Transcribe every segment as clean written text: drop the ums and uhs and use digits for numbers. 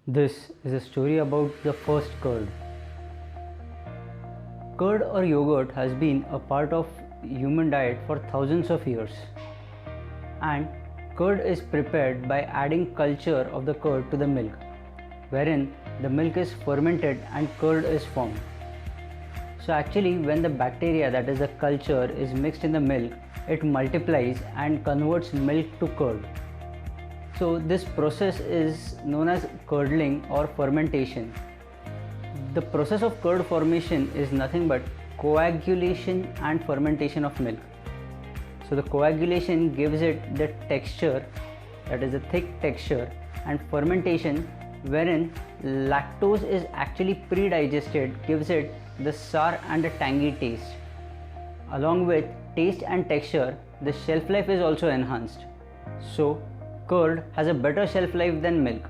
This is a story about the first curd. Curd or yogurt has been a part of human diet for thousands of years. And curd is prepared by adding culture of the curd to the milk, wherein the milk is fermented and curd is formed. So actually when the bacteria, that is the culture, is mixed in the milk, it multiplies and converts milk to curd. So this process is known as curdling or fermentation. The process of curd formation is nothing but coagulation and fermentation of milk. So the coagulation gives it the texture, that is a thick texture, and fermentation, wherein lactose is actually pre-digested, gives it the sour and the tangy taste. Along with taste and texture, the shelf life is also enhanced. So curd has a better shelf life than milk.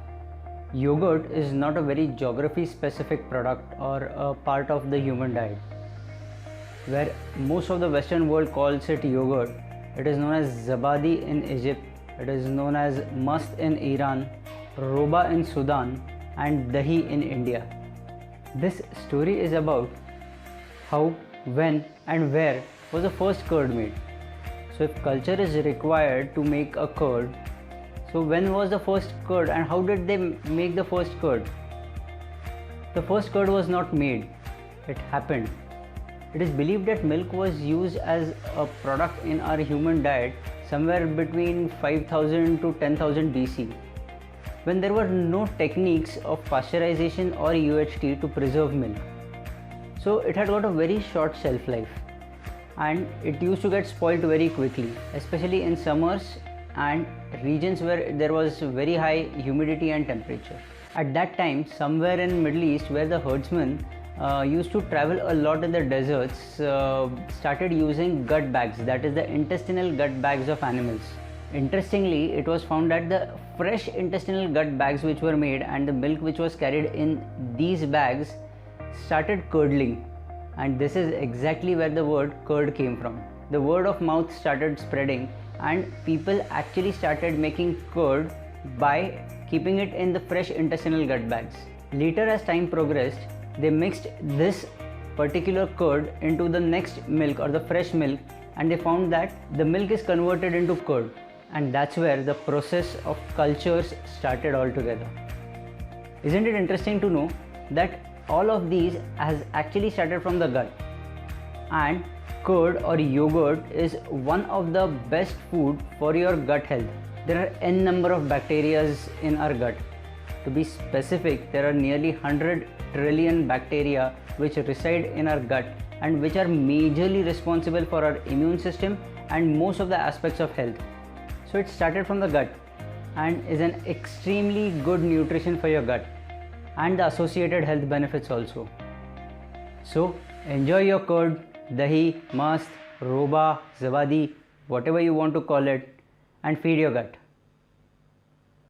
Yogurt is not a very geography specific product or a part of the human diet. Where most of the Western world calls it yogurt, it is known as zabadi in Egypt, it is known as mast in Iran, roba in Sudan, and dahi in India. This story is about how, when and where was the first curd made. So if culture is required to make a curd, so when was the first curd and how did they make the first curd? The first curd was not made, it happened. It is believed that milk was used as a product in our human diet somewhere between 5000 to 10,000 BC, when there were no techniques of pasteurization or UHT to preserve milk. So it had got a very short shelf life and it used to get spoiled very quickly, especially in summers and regions where there was very high humidity and temperature. At that time, somewhere in Middle East, where the herdsmen used to travel a lot in the deserts, started using gut bags, that is the intestinal gut bags of animals. Interestingly, it was found that the fresh intestinal gut bags which were made and the milk which was carried in these bags started curdling, and this is exactly where the word curd came from. The word of mouth started spreading and people actually started making curd by keeping it in the fresh intestinal gut bags. Later, as time progressed, they mixed this particular curd into the next milk or the fresh milk, and they found that the milk is converted into curd, and that's where the process of cultures started altogether. Isn't it interesting to know that all of these has actually started from the gut? And curd or yogurt is one of the best food for your gut health. There are n number of bacteria in our gut. To be specific, there are nearly 100 trillion bacteria which reside in our gut and which are majorly responsible for our immune system and most of the aspects of health. So it started from the gut and is an extremely good nutrition for your gut and the associated health benefits also. So enjoy your curd, dahi, mast, roba, zabadi, whatever you want to call it, and feed your gut.